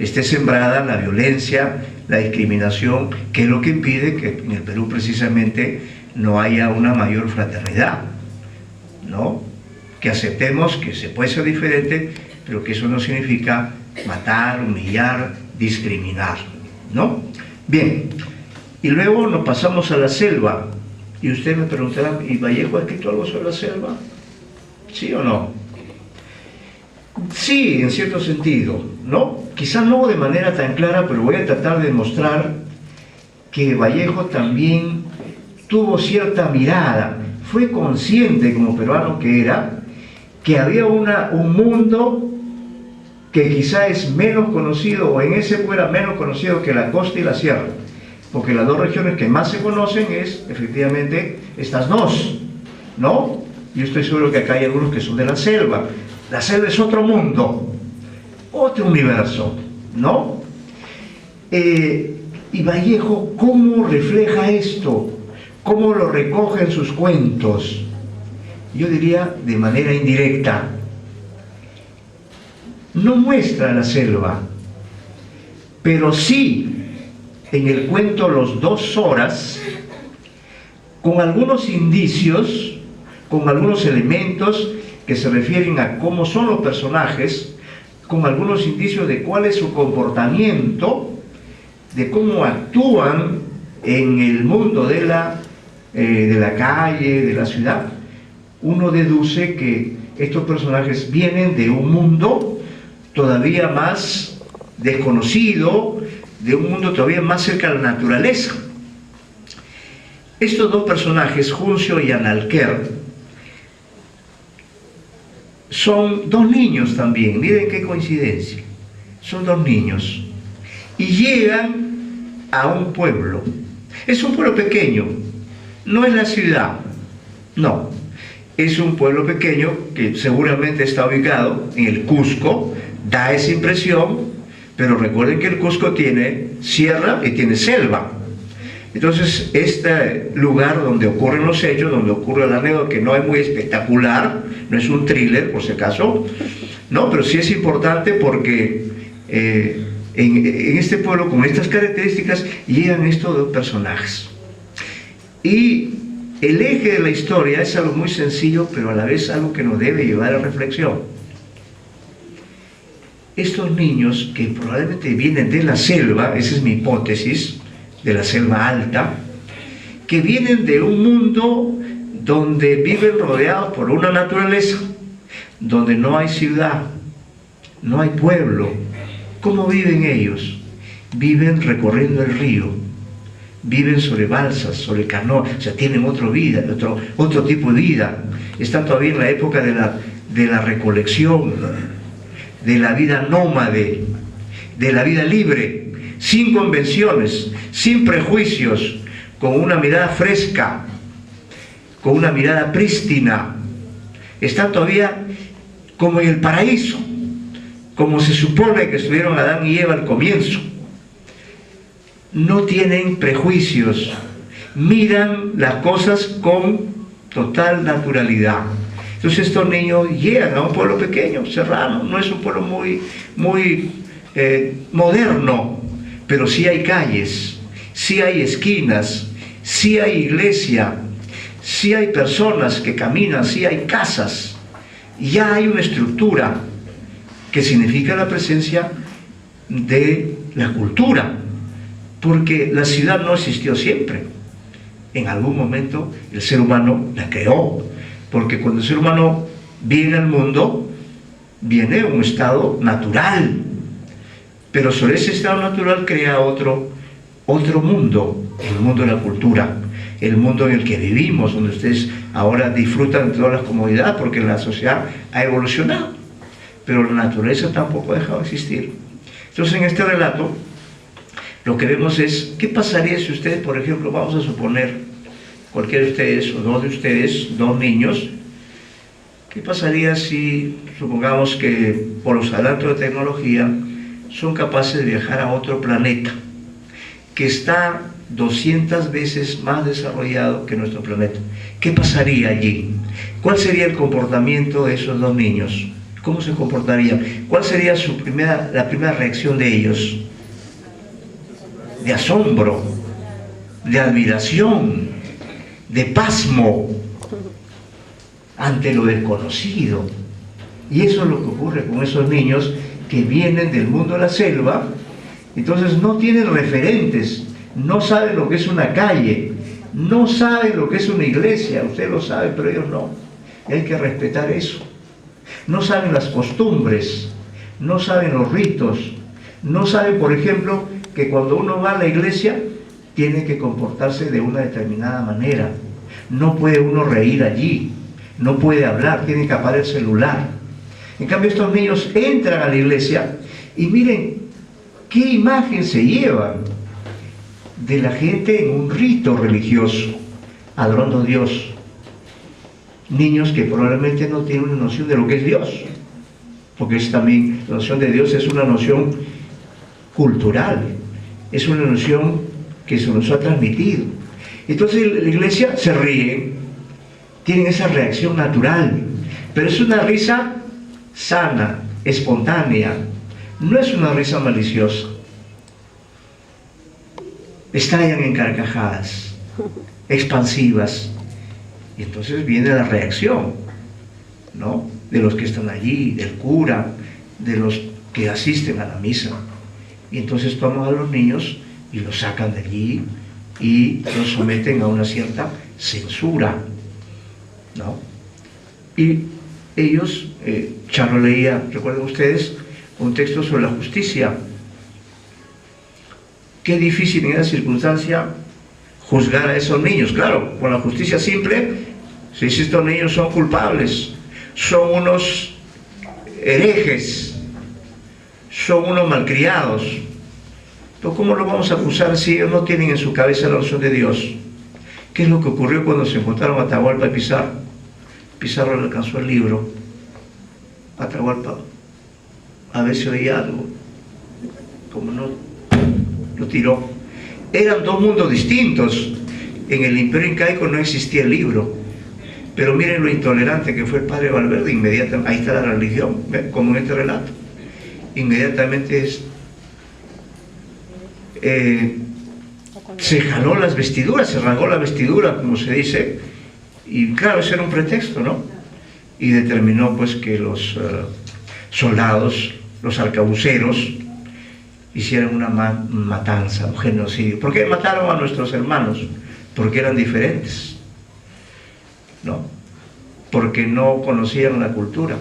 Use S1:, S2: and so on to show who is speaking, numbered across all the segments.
S1: esté sembrada la violencia, la discriminación, que es lo que impide que en el Perú precisamente no haya una mayor fraternidad, ¿no? Que aceptemos que se puede ser diferente, pero que eso no significa matar, humillar, discriminar, ¿no? Bien, y luego nos pasamos a la selva, y usted me preguntará, ¿y Vallejo ha escrito algo sobre la selva? ¿Sí o no? Sí, en cierto sentido, ¿no? Quizá no de manera tan clara, pero voy a tratar de mostrar que Vallejo también tuvo cierta mirada, fue consciente como peruano que era, que había un mundo que quizá es menos conocido, o en ese fuera menos conocido que la costa y la sierra, porque las dos regiones que más se conocen es efectivamente estas dos, ¿no? Yo estoy seguro que acá hay algunos que son de la selva. La selva es otro mundo, otro universo, ¿no? Y Vallejo, ¿cómo refleja esto? ¿Cómo lo recoge en sus cuentos? Yo diría de manera indirecta. No muestra la selva, pero sí en el cuento Los 2 horas, con algunos indicios, con algunos elementos que se refieren a cómo son los personajes, con algunos indicios de cuál es su comportamiento, de cómo actúan en el mundo de la calle, de la ciudad. Uno deduce que estos personajes vienen de un mundo todavía más desconocido, de un mundo todavía más cerca de la naturaleza. Estos dos personajes, Juncio y Analquer, son dos niños también, miren qué coincidencia, son dos niños, y llegan a un pueblo. Es un pueblo pequeño, no es la ciudad, no, es un pueblo pequeño que seguramente está ubicado en el Cusco, da esa impresión, pero recuerden que el Cusco tiene sierra y tiene selva. Entonces, este lugar donde ocurren los hechos, donde ocurre la anécdota, que no es muy espectacular, no es un thriller, por si acaso, no, pero sí es importante porque en este pueblo, con estas características, llegan estos dos personajes. Y el eje de la historia es algo muy sencillo, pero a la vez algo que nos debe llevar a reflexión. Estos niños, que probablemente vienen de la selva, esa es mi hipótesis, de la selva alta, que vienen de un mundo donde viven rodeados por una naturaleza, donde no hay ciudad, no hay pueblo. ¿Cómo viven ellos? Viven recorriendo el río, viven sobre balsas, sobre canoas, o sea, tienen otra vida, otro tipo de vida. Están todavía en la época de la recolección, de la vida nómade, de la vida libre, sin convenciones, sin prejuicios, con una mirada fresca, con una mirada prístina. Están todavía como en el paraíso, como se supone que estuvieron Adán y Eva al comienzo. No tienen prejuicios, miran las cosas con total naturalidad. Entonces estos niños llegan a un pueblo pequeño, serrano, no es un pueblo muy moderno, pero sí hay calles, sí hay esquinas, sí hay iglesia, sí hay personas que caminan, sí hay casas, ya hay una estructura que significa la presencia de la cultura, porque la ciudad no existió siempre. En algún momento el ser humano la creó, porque cuando el ser humano viene al mundo, viene un estado natural, pero sobre ese estado natural crea otro mundo, el mundo de la cultura, el mundo en el que vivimos, donde ustedes ahora disfrutan de todas las comodidades, porque la sociedad ha evolucionado, pero la naturaleza tampoco ha dejado de existir. Entonces, en este relato, lo que vemos es, ¿qué pasaría si ustedes, por ejemplo, vamos a suponer, cualquiera de ustedes, o dos de ustedes, dos niños, qué pasaría si, supongamos que por los adelantos de tecnología, son capaces de viajar a otro planeta, que está 200 veces más desarrollado que nuestro planeta? ¿Qué pasaría allí? ¿Cuál sería el comportamiento de esos dos niños? ¿Cómo se comportarían? ¿Cuál sería la primera reacción de ellos? De asombro, de admiración, de pasmo ante lo desconocido. Y eso es lo que ocurre con esos niños que vienen del mundo de la selva. Entonces no tienen referentes, no saben lo que es una calle, no saben lo que es una iglesia. Usted lo sabe, pero ellos no. Y hay que respetar eso. No saben las costumbres, no saben los ritos, no saben, por ejemplo, que cuando uno va a la iglesia tiene que comportarse de una determinada manera. No puede uno reír allí, no puede hablar, tiene que apagar el celular. En cambio, estos niños entran a la iglesia y miren qué imagen se llevan de la gente en un rito religioso, adorando a Dios. Niños que probablemente no tienen una noción de lo que es Dios, porque es también, la noción de Dios es una noción cultural, es una noción que se nos ha transmitido. Entonces la iglesia se ríe, tienen esa reacción natural, pero es una risa sana, espontánea, no es una risa maliciosa. Estallan en carcajadas expansivas. Y entonces viene la reacción, ¿no?, de los que están allí, del cura, de los que asisten a la misa. Y entonces toman a los niños y los sacan de allí y los someten a una cierta censura, ¿no? Y ellos, Charo leía, recuerden ustedes, un texto sobre la justicia. Qué difícil en esa circunstancia juzgar a esos niños. Claro, con la justicia simple se dice: estos niños son culpables, son unos herejes, son unos malcriados. Pero ¿cómo los vamos a acusar si ellos no tienen en su cabeza la noción de Dios? ¿Qué es lo que ocurrió cuando se encontraron Atahualpa y Pizarro? Pizarro le alcanzó el libro, Atahualpa a ver si oía algo, como no, lo tiró. Eran dos mundos distintos. En el Imperio Incaico no existía el libro, pero miren lo intolerante que fue el padre Valverde. Inmediatamente, ahí está la religión, ¿ven? Como en este relato, inmediatamente se jaló las vestiduras, se rasgó la vestidura, como se dice, y claro, ese era un pretexto, ¿no? Y determinó pues que los soldados, los arcabuceros, hicieran una matanza, un genocidio. ¿Por qué mataron a nuestros hermanos? Porque eran diferentes, ¿no? Porque no conocían la cultura,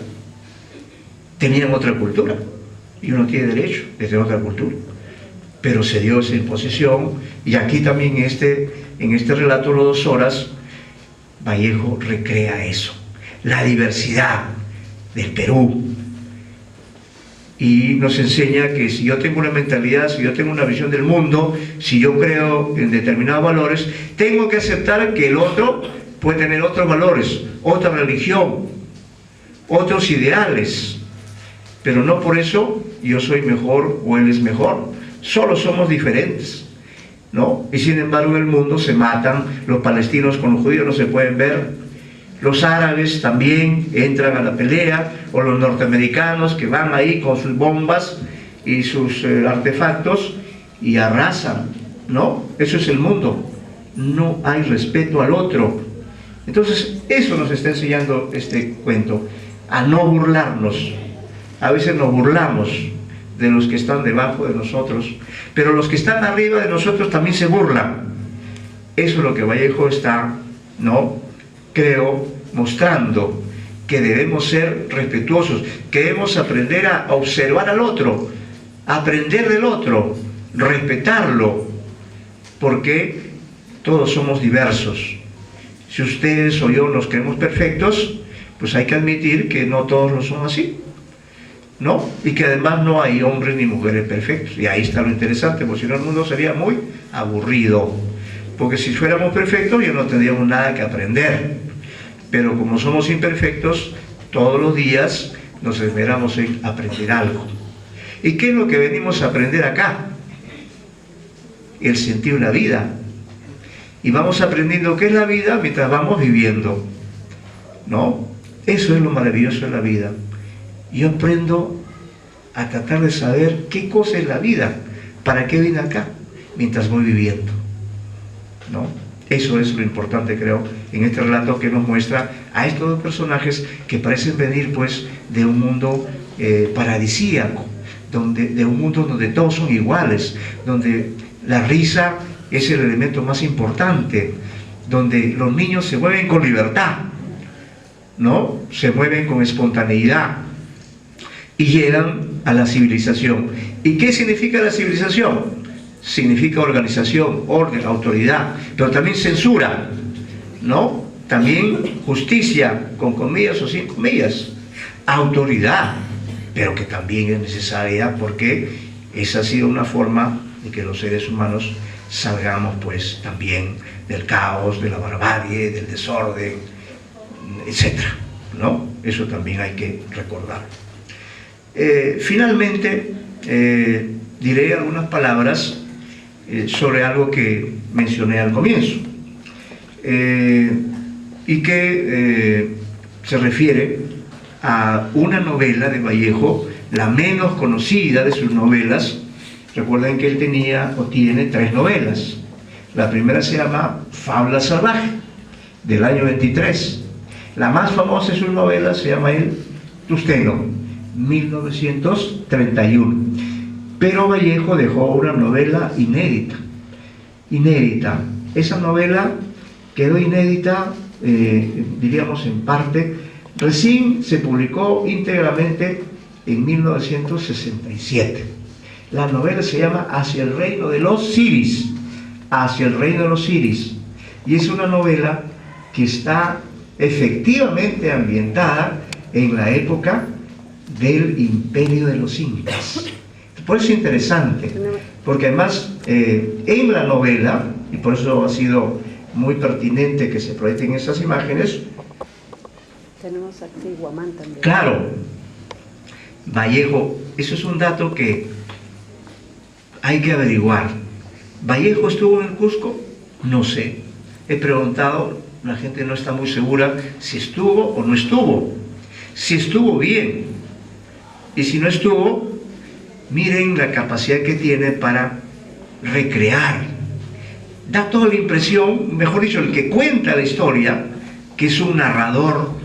S1: tenían otra cultura, y uno tiene derecho desde otra cultura, pero se dio esa imposición. Y aquí también en este relato, Los 2 horas, Vallejo recrea eso, la diversidad del Perú, y nos enseña que si yo tengo una mentalidad, si yo tengo una visión del mundo, si yo creo en determinados valores, tengo que aceptar que el otro puede tener otros valores, otra religión, otros ideales, pero no por eso yo soy mejor o él es mejor. Solo somos diferentes, ¿no? Y sin embargo en el mundo se matan. Los palestinos con los judíos no se pueden ver, los árabes también entran a la pelea, o los norteamericanos que van ahí con sus bombas y sus artefactos y arrasan, ¿no? Eso es el mundo, no hay respeto al otro. Entonces eso nos está enseñando este cuento, a no burlarnos. A veces nos burlamos de los que están debajo de nosotros, pero los que están arriba de nosotros también se burlan. Eso es lo que Vallejo está, ¿no?, creo, mostrando, que debemos ser respetuosos, que debemos aprender a observar al otro, aprender del otro, respetarlo, porque todos somos diversos. Si ustedes o yo nos creemos perfectos, pues hay que admitir que no todos lo son así, ¿no? Y que además no hay hombres ni mujeres perfectos. Y ahí está lo interesante, porque si no el mundo sería muy aburrido, porque si fuéramos perfectos ya no tendríamos nada que aprender. Pero como somos imperfectos, todos los días nos esmeramos en aprender algo. ¿Y qué es lo que venimos a aprender acá? El sentido de la vida. Y vamos aprendiendo qué es la vida mientras vamos viviendo, ¿no? Eso es lo maravilloso de la vida. yo aprendo a tratar de saber qué cosa es la vida, para qué vine acá, mientras voy viviendo, ¿no? Eso es lo importante, creo, en este relato que nos muestra a estos dos personajes que parecen venir, pues, de un mundo paradisíaco, de un mundo donde todos son iguales, donde la risa es el elemento más importante, donde los niños se mueven con libertad, ¿no? Se mueven con espontaneidad y llegan a la civilización. ¿Y qué significa la civilización? Significa organización, orden, autoridad, pero también censura, ¿no? También justicia, con comillas o sin comillas, autoridad, pero que también es necesaria porque esa ha sido una forma de que los seres humanos salgamos, pues, también del caos, de la barbarie, del desorden, etcétera, ¿no? Eso también hay que recordar. Finalmente, diré algunas palabras sobre algo que mencioné al comienzo y que se refiere a una novela de Vallejo, la menos conocida de sus novelas. Recuerden que él tenía o tiene 3 novelas. La primera se llama Fábula Salvaje, del año 23. La más famosa de sus novelas se llama El Tusteno, 1931. Pero Vallejo dejó una novela inédita. Esa novela quedó inédita, diríamos en parte, recién se publicó íntegramente en 1967. La novela se llama Hacia el reino de los Siris, Hacia el reino de los Siris, y es una novela que está efectivamente ambientada en la época del imperio de los incas. Por eso es interesante, porque además en la novela, y por eso ha sido muy pertinente que se proyecten esas imágenes.
S2: Tenemos aquí Guamán también.
S1: Claro, Vallejo, eso es un dato que hay que averiguar. ¿Vallejo estuvo en el Cusco? No sé. He preguntado, la gente no está muy segura si estuvo o no estuvo. Si estuvo, bien. Y si no estuvo, miren la capacidad que tiene para recrear. Da toda la impresión, mejor dicho, el que cuenta la historia, que es un narrador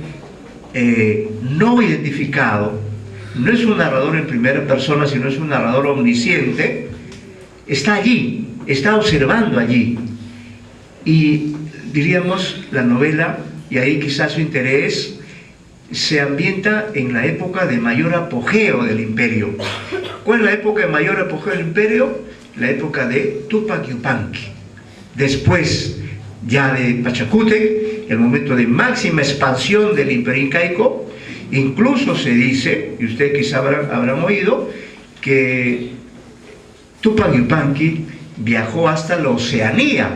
S1: no identificado, no es un narrador en primera persona, sino es un narrador omnisciente, está allí, está observando allí. Y diríamos, la novela, y ahí quizás su interés, se ambienta en la época de mayor apogeo del imperio. ¿Cuál es la época de mayor apogeo del imperio? La época de Tupac Yupanqui. Después ya de Pachacútec, el momento de máxima expansión del imperio incaico. Incluso se dice, y ustedes quizá habrán oído, que Tupac Yupanqui viajó hasta la Oceanía,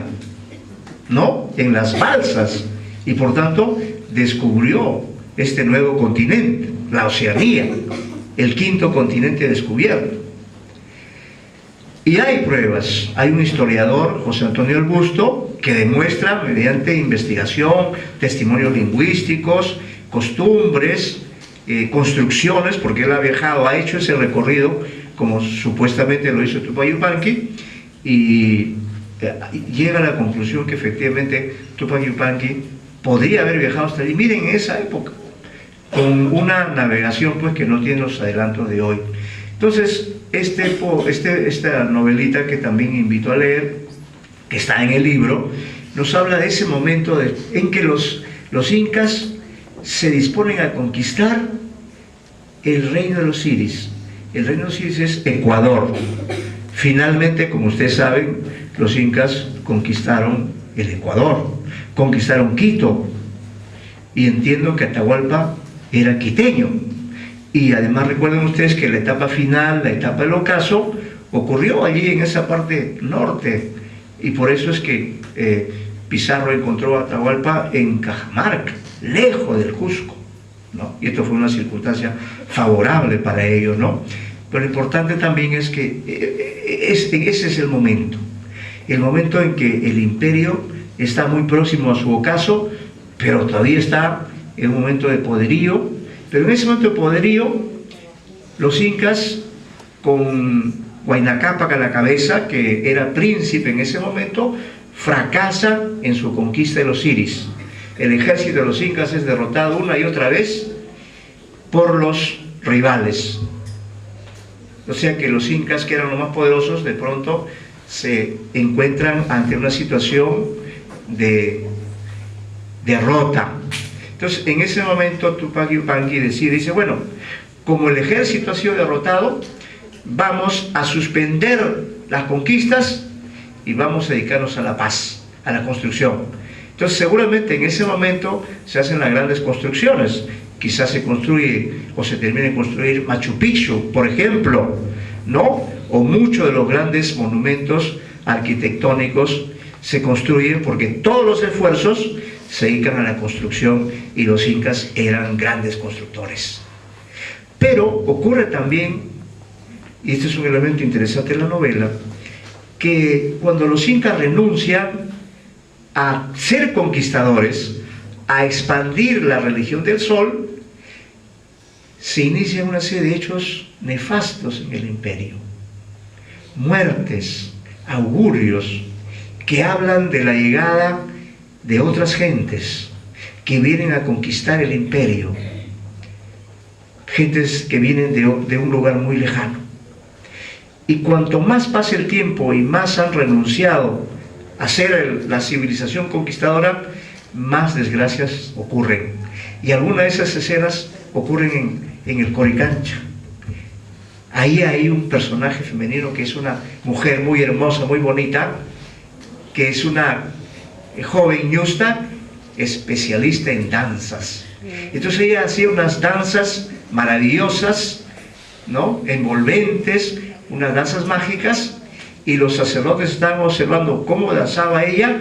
S1: ¿no? En las balsas, y por tanto descubrió este nuevo continente, la Oceanía, el 5º continente descubierto. Y hay pruebas, hay un historiador, José Antonio El Busto, que demuestra mediante investigación, testimonios lingüísticos, costumbres, construcciones, porque él ha viajado, ha hecho ese recorrido, como supuestamente lo hizo Tupac Yupanqui, y llega a la conclusión que efectivamente Tupac Yupanqui podría haber viajado hasta allí. Miren, en esa época, con una navegación pues que no tiene los adelantos de hoy. Entonces, esta novelita que también invito a leer, que está en el libro, nos habla de ese momento en que los incas se disponen a conquistar el reino de los Siris. El reino de los Siris es Ecuador. Finalmente, como ustedes saben, los incas conquistaron el Ecuador, conquistaron Quito, y entiendo que Atahualpa era quiteño. Y además recuerden ustedes que la etapa final, la etapa del ocaso, ocurrió allí en esa parte norte, y por eso es que Pizarro encontró a Atahualpa en Cajamarca, lejos del Cusco, ¿no? Y esto fue una circunstancia favorable para ellos, ¿no? Pero lo importante también es que ese es el momento en que el imperio está muy próximo a su ocaso, pero todavía está en un momento de poderío. Pero en ese momento de poderío Los incas, con Huayna Cápac a la cabeza, que era príncipe en ese momento, fracasa en su conquista de los Iris. El ejército de los incas es derrotado una y otra vez por los rivales. O sea que los incas, que eran los más poderosos, de pronto se encuentran ante una situación de derrota. Entonces, en ese momento Tupac Yupanqui dice, bueno, como el ejército ha sido derrotado, vamos a suspender las conquistas y vamos a dedicarnos a la paz, a la construcción. Entonces, seguramente en ese momento se hacen las grandes construcciones. Quizás se construye o se termine de construir Machu Picchu, por ejemplo, ¿no? O muchos de los grandes monumentos arquitectónicos se construyen porque todos los esfuerzos se dedican a la construcción y los incas eran grandes constructores. Pero ocurre también, y este es un elemento interesante en la novela, que cuando los incas renuncian a ser conquistadores, a expandir la religión del sol, se inicia una serie de hechos nefastos en el imperio. Muertes, augurios, que hablan de la llegada de otras gentes que vienen a conquistar el imperio. Gentes que vienen de un lugar muy lejano. Y cuanto más pasa el tiempo y más han renunciado a ser la civilización conquistadora, más desgracias ocurren. Y algunas de esas escenas ocurren en el Coricancha. Ahí hay un personaje femenino que es una mujer muy hermosa, muy bonita, que es una joven ñusta, especialista en danzas. Entonces ella hacía unas danzas maravillosas, ¿no? Envolventes, unas danzas mágicas, y los sacerdotes estaban observando cómo danzaba ella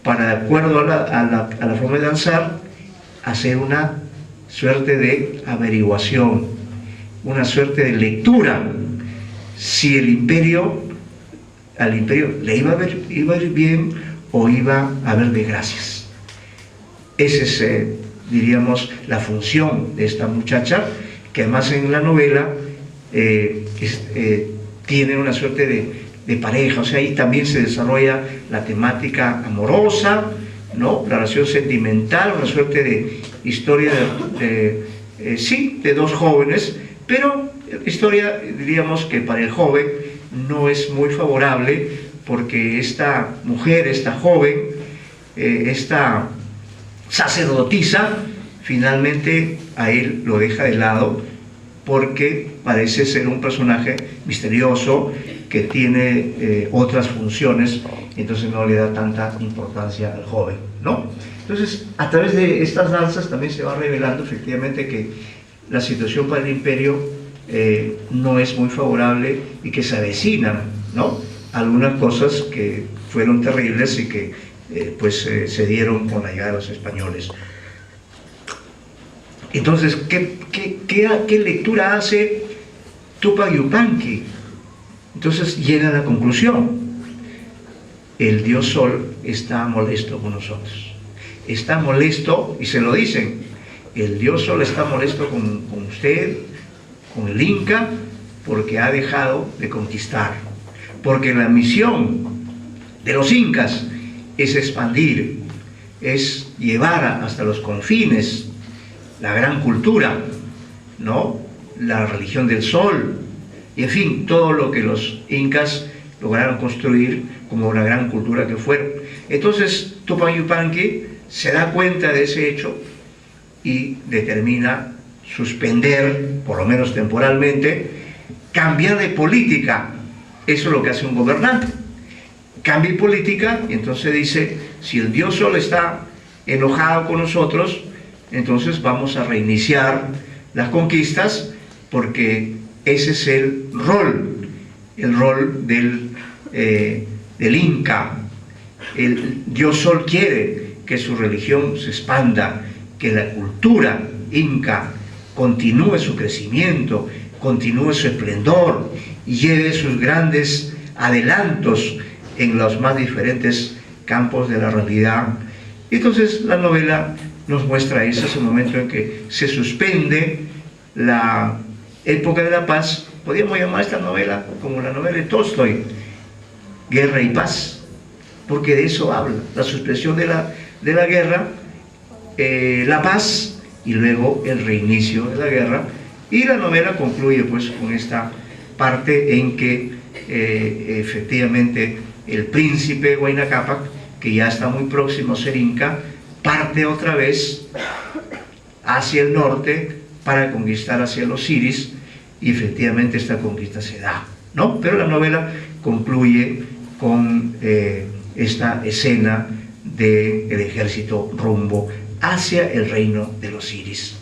S1: para, de acuerdo a la forma de danzar, hacer una suerte de averiguación, una suerte de lectura, si al imperio le iba a ir bien o iba a haber desgracias. Esa es, diríamos, la función de esta muchacha, que además en la novela tiene una suerte de pareja, o sea, ahí también se desarrolla la temática amorosa, ¿no? La relación sentimental, una suerte de historia de dos jóvenes, pero historia, diríamos que para el joven no es muy favorable, porque esta mujer, esta joven, esta sacerdotisa, finalmente a él lo deja de lado, porque parece ser un personaje misterioso que tiene otras funciones, entonces no le da tanta importancia al joven, ¿no? Entonces, a través de estas danzas también se va revelando efectivamente que la situación para el imperio no es muy favorable y que se avecinan, ¿no?, algunas cosas que fueron terribles y que se dieron con la llegada de los españoles. Entonces, ¿qué lectura hace Tupac Yupanqui? Entonces llega a la conclusión: el dios Sol está molesto con nosotros. Está molesto, y se lo dicen, el dios Sol está molesto con usted, con el Inca, porque ha dejado de conquistar. Porque la misión de los incas es expandir, es llevar hasta los confines la gran cultura, ¿no?, la religión del sol, y en fin, todo lo que los incas lograron construir como una gran cultura que fueron. Entonces Tupac Yupanqui se da cuenta de ese hecho y determina suspender, por lo menos temporalmente, cambiar de política. Eso es lo que hace un gobernante. Cambia política, y entonces dice: si el dios Sol está enojado con nosotros, entonces vamos a reiniciar las conquistas, porque ese es el rol del Inca. El dios Sol quiere que su religión se expanda, que la cultura inca continúe su crecimiento, continúe su esplendor y lleve sus grandes adelantos en los más diferentes campos de la realidad. Entonces la novela nos muestra ese momento en que se suspende Época de la Paz, podríamos llamar esta novela como la novela de Tolstoy, Guerra y Paz, porque de eso habla, la suspensión de la guerra, la paz y luego el reinicio de la guerra. Y la novela concluye pues con esta parte en que efectivamente el príncipe Huayna Cápac, que ya está muy próximo a ser inca, parte otra vez hacia el norte para conquistar hacia los Siris, y efectivamente esta conquista se da, ¿no? Pero la novela concluye con esta escena del ejército rumbo hacia el reino de los Siris.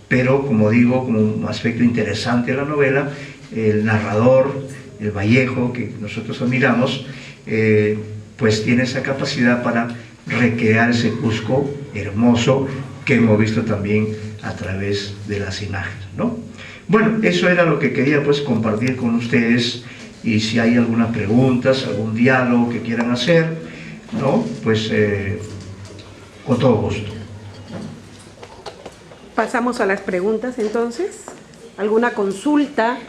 S1: Pero, como digo, como un aspecto interesante de la novela, el narrador, el Vallejo, que nosotros admiramos, pues tiene esa capacidad para recrear ese Cusco hermoso que hemos visto también a través de las imágenes, ¿no? Bueno, eso era lo que quería pues compartir con ustedes, y si hay algunas preguntas, algún diálogo que quieran hacer, ¿no? Pues con todo gusto.
S2: Pasamos a las preguntas entonces. ¿Alguna consulta?